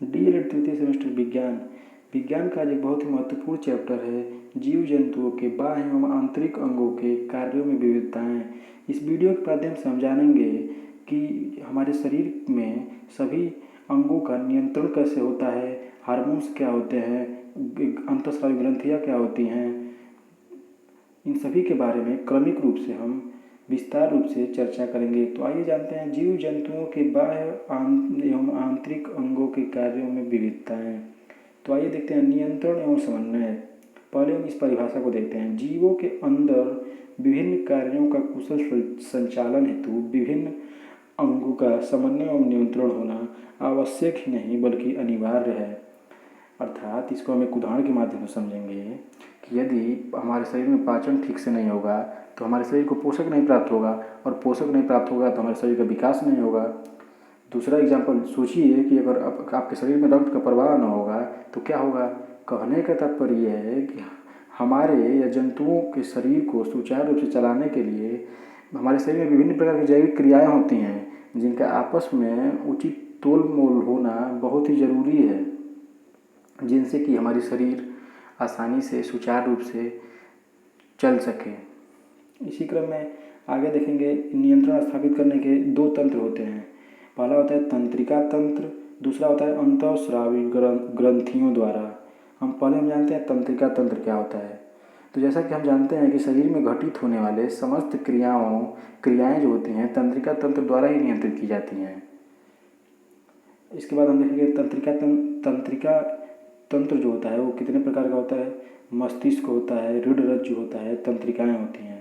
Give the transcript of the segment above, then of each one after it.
DElEd तृतीय semester विज्ञान। विज्ञान का आज एक बहुत ही महत्वपूर्ण चैप्टर है जीव जंतुओं के बाह्य एवं आंतरिक अंगों के कार्यों में विविधताएं। इस वीडियो के माध्यम से हम जानेंगे कि हमारे शरीर में सभी अंगों का नियंत्रण कैसे होता है, हार्मोन्स क्या होते हैं, अंतःस्रावी ग्रंथियाँ क्या होती हैं। इन सभी के बारे में क्रमिक रूप से हम विस्तार रूप से चर्चा करेंगे। तो आइए जानते हैं जीव जंतुओं के बाह्य एवं आंतरिक अंगों के कार्यों में विविधताएं। तो आइए देखते हैं नियंत्रण एवं समन्वय। पहले हम इस परिभाषा को देखते हैं। जीवों के अंदर विभिन्न कार्यों का कुशल संचालन हेतु विभिन्न अंगों का समन्वय एवं नियंत्रण होना आवश्यक ही नहीं बल्कि अनिवार्य है। अर्थात इसको हम एक उदाहरण के माध्यम से समझेंगे कि यदि हमारे शरीर में पाचन ठीक से नहीं होगा तो हमारे शरीर को पोषक नहीं प्राप्त होगा, और पोषक नहीं प्राप्त होगा तो हमारे शरीर का विकास नहीं होगा। दूसरा एग्जाम्पल सोचिए कि अगर आपके शरीर में रक्त का प्रवाह न होगा तो क्या होगा। कहने का तात्पर्य यह है कि हमारे या जंतुओं के शरीर को सुचारू रूप से चलाने के लिए हमारे शरीर में विभिन्न प्रकार की जैविक क्रियाएँ होती हैं जिनका आपस में उचित तोल मोल होना बहुत ही ज़रूरी है, जिनसे कि हमारी शरीर आसानी से सुचारू रूप से चल सके। इसी क्रम में आगे देखेंगे नियंत्रण स्थापित करने के दो तंत्र होते हैं। पहला होता है तंत्रिका तंत्र, दूसरा होता है अंतःस्रावी ग्रंथियों द्वारा। हम जानते हैं तंत्रिका तंत्र क्या होता है। तो जैसा कि हम जानते हैं कि शरीर में घटित होने वाले समस्त क्रियाएं जो होती हैं तंत्रिका तंत्र द्वारा ही नियंत्रित की जाती हैं। इसके बाद हम देखेंगे तंत्रिका तंत्र जो होता है वो कितने प्रकार का होता है। मस्तिष्क होता है, रीढ़ रज्जु होता है, तंत्रिकाएं होती हैं।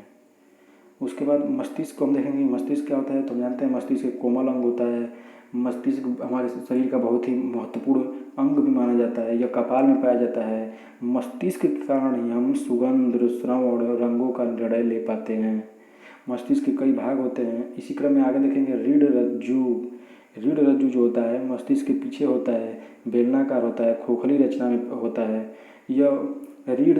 उसके बाद मस्तिष्क को हम देखेंगे। मस्तिष्क क्या होता है तो हम जानते हैं मस्तिष्क एक कोमल अंग होता है। मस्तिष्क हमारे शरीर का बहुत ही महत्वपूर्ण अंग भी माना जाता है। यह कपाल में पाया जाता है। मस्तिष्क के कारण ही हम सुगंध, श्रवण और रंगों का निर्णय ले पाते हैं। मस्तिष्क के कई भाग होते हैं। इसी क्रम में आगे देखेंगे रीढ़ रज्जु। रीढ़ रज्जु जो होता है मस्तिष्क के पीछे होता है, बेलनाकार होता है, खोखली रचना में होता है। यह रीढ़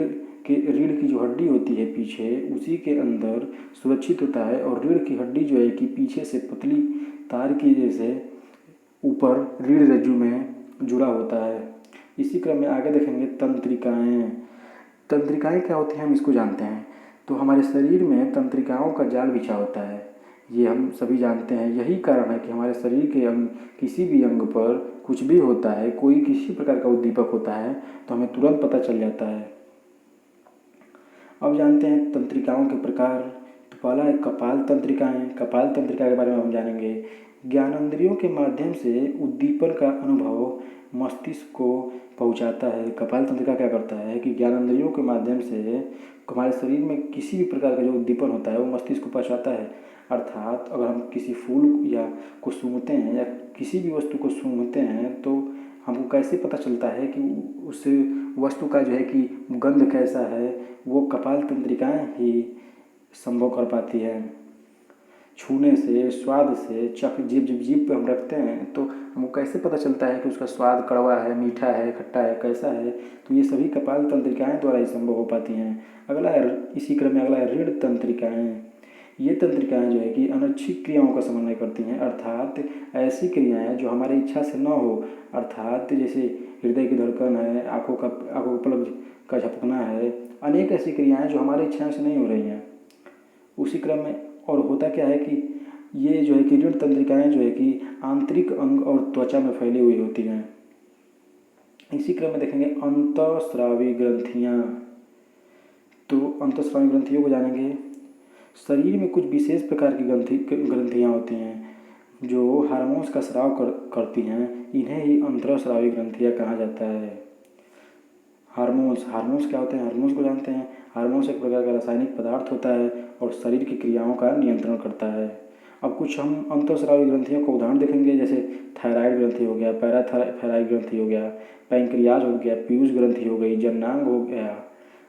की जो हड्डी होती है पीछे उसी के अंदर सुरक्षित होता है, और रीढ़ की हड्डी जो है कि पीछे से पतली तार की जैसे ऊपर रीढ़ रज्जु में जुड़ा होता है। इसी क्रम में आगे देखेंगे तंत्रिकाएं। तंत्रिकाएं क्या होती हैं हम इसको जानते हैं। तो हमारे शरीर में तंत्रिकाओं का जाल बिछा होता है, ये हम सभी जानते हैं। यही कारण है कि हमारे शरीर के अंग किसी भी अंग पर कुछ भी होता है, कोई किसी प्रकार का उद्दीपक होता है तो हमें तुरंत पता चल जाता है। अब जानते हैं तंत्रिकाओं के प्रकार। तो पहला है कपाल तंत्रिकाएं। कपाल तंत्रिका के बारे में हम जानेंगे। ज्ञानेंद्रियों के माध्यम से उद्दीपन का अनुभव मस्तिष्क को पहुंचाता है। कपाल तंत्रिका क्या करता है कि ज्ञानेंद्रियों के माध्यम से हमारे शरीर में किसी भी प्रकार का जो उद्दीपन होता है वो मस्तिष्क को पहुंचाता है। अर्थात अगर हम किसी फूल या को सूंघते हैं या किसी भी वस्तु को सूंघते हैं तो हमको कैसे पता चलता है कि उस वस्तु का जो है कि गंध कैसा है, वो कपाल तंत्रिकाएं ही संभव कर पाती है। छूने से, स्वाद से, जब जीभ पे हम रखते हैं तो हमको कैसे पता चलता है कि उसका स्वाद कड़वा है, मीठा है, खट्टा है, कैसा है। तो ये सभी कपाल तंत्रिकाएं द्वारा ही संभव हो पाती हैं। इसी क्रम में अगला है रीढ़ तंत्रिकाएं। ये तंत्रिकाएं जो है कि अनैच्छिक क्रियाओं का समन्वय करती हैं, अर्थात ऐसी क्रियाएं जो हमारी इच्छा से न हो। अर्थात जैसे हृदय की धड़कन है, आँखों पलक का झपकना है, अनेक ऐसी क्रियाएं जो हमारी इच्छा से नहीं हो रही हैं। उसी क्रम में और होता क्या है कि ये जो है कि रीढ़ तंत्रिकाएं जो है कि आंतरिक अंग और त्वचा में फैली हुई होती हैं। इसी क्रम में देखेंगे अंतःस्रावी ग्रंथियाँ। तो अंतःस्रावी ग्रंथियों को जानेंगे। शरीर में कुछ विशेष प्रकार की ग्रंथियाँ होती हैं जो हार्मोन्स का स्राव करती हैं। इन्हें ही अंतःस्रावी ग्रंथियाँ कहा जाता है। हार्मोन्स क्या होते हैं, हार्मोन्स को जानते हैं। हार्मोन्स एक प्रकार का रासायनिक पदार्थ होता है और शरीर की क्रियाओं का नियंत्रण करता है। अब कुछ हम अंतःस्रावी ग्रंथियों का उदाहरण देखेंगे, जैसे थायराइड ग्रंथि हो गया, पैराथायराइड ग्रंथि हो गया, पैंक्रियाज हो गया, पीयूष ग्रंथि हो गई, जननांग हो गया।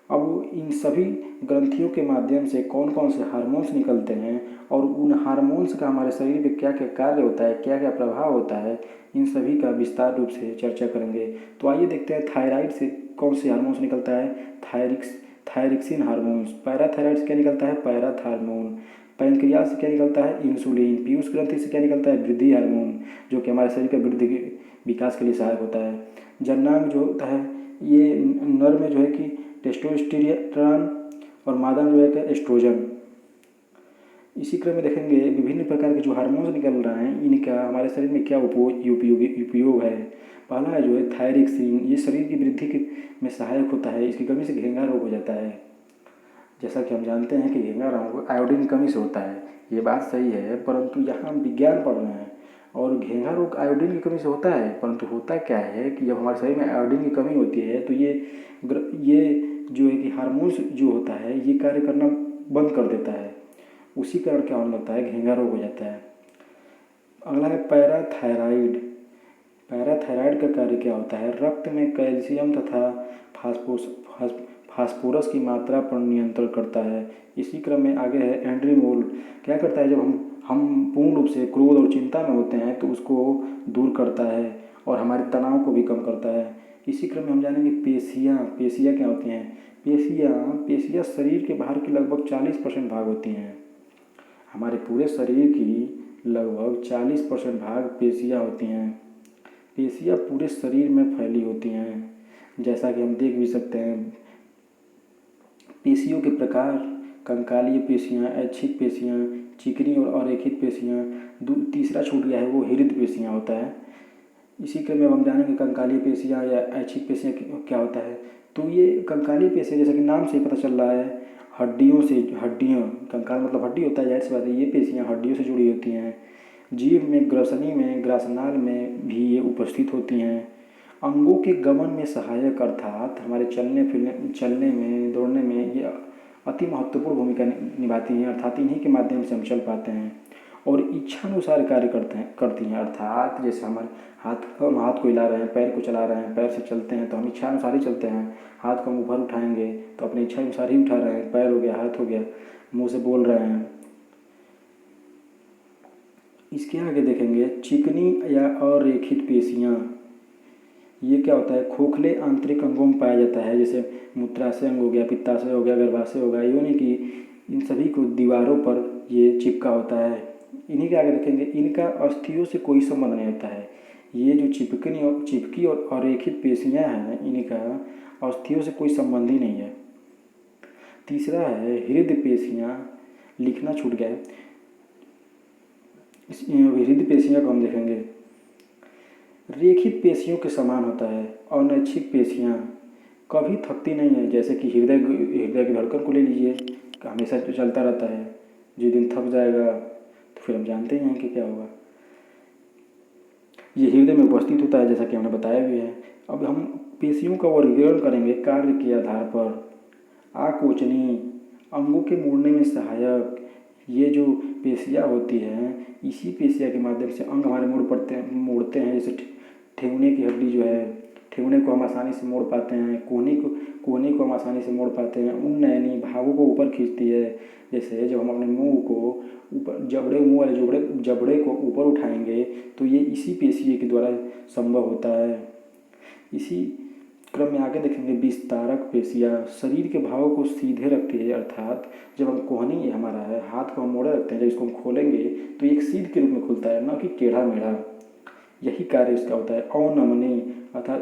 अब इन सभी ग्रंथियों के माध्यम से कौन कौन से हार्मोन्स निकलते हैं और उन हार्मोन्स का हमारे शरीर में क्या क्या कार्य होता है, क्या क्या प्रभाव होता है, इन सभी का विस्तार रूप से चर्चा करेंगे। तो आइए देखते हैं थायराइड से कौन सी हार्मोन्स निकलता है। थायरिक्सिन हार्मोन्स। पैराथायराइड से क्या निकलता है, पैराथार्मोन। पैंक्रियाज से क्या निकलता है, इंसुलिन। पीयूष ग्रंथि से क्या निकलता है, वृद्धि हार्मोन, जो कि हमारे शरीर का वृद्धि विकास के लिए सहायक होता है। जननांग जो होता है ये नर में जो है कि टेस्टोस्टेरोन और मादा में जो है कि एस्ट्रोजन। इसी क्रम में देखेंगे विभिन्न प्रकार के जो हार्मोन्स निकल रहे हैं इनका हमारे शरीर में क्या उपयोग है। पहला है जो है थायरॉक्सिन, ये शरीर की वृद्धि में सहायक होता है। इसकी कमी से घेंघा रोग हो जाता है। जैसा कि हम जानते हैं कि घेंघा रोग आयोडीन की कमी से होता है, ये बात सही है, परंतु यहाँ हम विज्ञान पढ़ रहे हैं और घेंघा रोग आयोडीन की कमी से होता है, परंतु होता क्या है कि जब हमारे शरीर में आयोडीन की कमी होती है तो ये जो है कि हार्मोन्स जो होता है ये कार्य करना बंद कर देता है। उसी कारण क्या होने लगता है, घेंघा रोग हो जाता है। अगला है पैराथायराइड। पैराथायराइड का कार्य क्या होता है, रक्त में कैल्शियम तथा फास्फोरस की मात्रा पर नियंत्रण करता है। इसी क्रम में आगे है एंड्रीमोल। क्या करता है, जब हम पूर्ण रूप से क्रोध और चिंता में होते हैं तो उसको दूर करता है और हमारे तनाव को भी कम करता है। इसी क्रम में हम जानेंगे पेशियाँ क्या होती हैं। पेशियाँ शरीर के बाहर की लगभग 40% भाग होती हैं। हमारे पूरे शरीर की लगभग 40% भाग पेशियाँ होती हैं। पेशियाँ पूरे शरीर में फैली होती हैं, जैसा कि हम देख भी सकते हैं। पेशियों के प्रकार कंकालीय पेशियाँ, ऐच्छिक पेशियाँ, चिकनी और अरेखित पेशियाँ। तीसरा छूट गया है, वो हृदय पेशियाँ होता है। इसी क्रम में हम जानेंगे कंकालीय पेशियाँ या ऐच्छिक पेशियाँ क्या होता है। तो ये कंकालीय पेशियाँ जैसा कि नाम से ही पता चल रहा है, हड्डियाँ, कंकाल मतलब हड्डी होता है, जाहिर सी बात है ये पेशियाँ हड्डियों से जुड़ी होती हैं। जीभ में, ग्रसनी में, ग्रासनाल में भी ये उपस्थित होती हैं। अंगों के गमन में सहायक अर्थात हमारे चलने में, दौड़ने में ये अति महत्वपूर्ण भूमिका निभाती हैं, अर्थात इन्हीं के माध्यम से हम चल पाते हैं और इच्छानुसार कार्य करती हैं। अर्थात जैसे हमारे हाथ को हिला रहे हैं, पैर को चला रहे हैं, पैर से चलते हैं तो हम इच्छानुसार ही चलते हैं। हाथ को हम ऊपर उठाएंगे तो अपनी इच्छा अनुसार ही उठा रहे हैं, पैर हो गया, हाथ हो गया, मुँह से बोल रहे हैं। इसके आगे देखेंगे चिकनी या अरेखित पेशियाँ। ये क्या होता है, खोखले आंतरिक अंगों में पाया जाता है, जैसे मूत्राशय अंग हो गया, पित्ताशय हो गया, गर्भाशय हो गया, यानी कि इन सभी को दीवारों पर ये चिपका होता है। इन्हीं के आगे देखेंगे इनका अस्थियों से कोई संबंध नहीं होता है। ये जो चिपकी और अरेखित पेशियाँ हैं इनका अस्थियों से कोई संबंध ही नहीं है। तीसरा है हृदय पेशियाँ, लिखना छूट गया है। इस हृदय पेशियाँ को हम देखेंगे रेखित पेशियों के समान होता है। अनैच्छिक पेशियाँ कभी थकती नहीं है, जैसे कि हृदय की धड़कन को ले लीजिए, हमेशा चलता रहता है। जिस दिन थक जाएगा तो फिर हम जानते ही हैं कि क्या होगा। ये हृदय में उपस्थित होता है, जैसा कि हमने बताया भी है। अब हम पेशियों का वर्गीकरण करेंगे कार्य के आधार पर। आकोचनी, अंगों के मोड़ने में सहायक। ये जो पेशियाँ होती हैं इसी पेशिया के माध्यम से अंग हमारे मोड़ते हैं। जैसे ठेहुने की हड्डी जो है, ठेहुने को हम आसानी से मोड़ पाते हैं, कोहनी को हम आसानी से मोड़ पाते हैं। उन्नयनी भावों को ऊपर खींचती है, जैसे जब हम अपने मुंह को ऊपर मुंह वाले जबड़े को ऊपर उठाएंगे तो ये इसी पेशिए के द्वारा संभव होता है। इसी क्रम में आगे देखेंगे विस्तारक पेशियाँ शरीर के भावों को सीधे रखती है, अर्थात जब हम कोहनी हमारा है, हाथ को हम मोड़े रखते हैं, जब इसको हम खोलेंगे तो एक सीध के रूप में खुलता है, ना कि टेढ़ा मेढ़ा। यही कार्य इसका होता है। अवनमनी अर्थात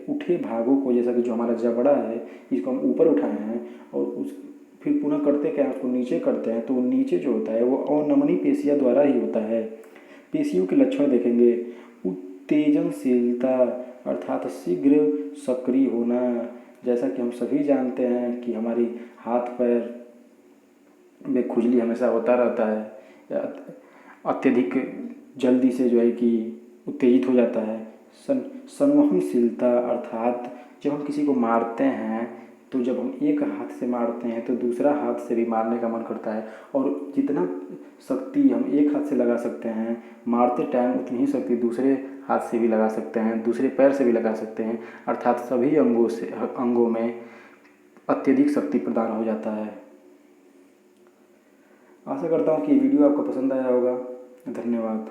उठे भागों को, जैसा कि जो हमारा जबड़ा है इसको हम ऊपर उठाए हैं और फिर पुनः करते क्या है, उसको नीचे करते हैं, तो नीचे जो होता है वो अवनमनी पेशियाँ द्वारा ही होता है। पेशियों के लक्षण देखेंगे उत्तेजनशीलता अर्थात शीघ्र सक्रिय होना। जैसा कि हम सभी जानते हैं कि हमारी हाथ पैर में खुजली हमेशा होता रहता है, अत्यधिक जल्दी से जो है कि उत्तेजित हो जाता है। संवहनशीलता अर्थात जब हम किसी को मारते हैं तो जब हम एक हाथ से मारते हैं तो दूसरा हाथ से भी मारने का मन करता है, और जितना शक्ति हम एक हाथ से लगा सकते हैं मारते टाइम उतनी ही शक्ति दूसरे हाथ से भी लगा सकते हैं, दूसरे पैर से भी लगा सकते हैं, अर्थात सभी अंगों में अत्यधिक शक्ति प्रदान हो जाता है। आशा करता हूँ कि ये वीडियो आपको पसंद आया होगा। धन्यवाद।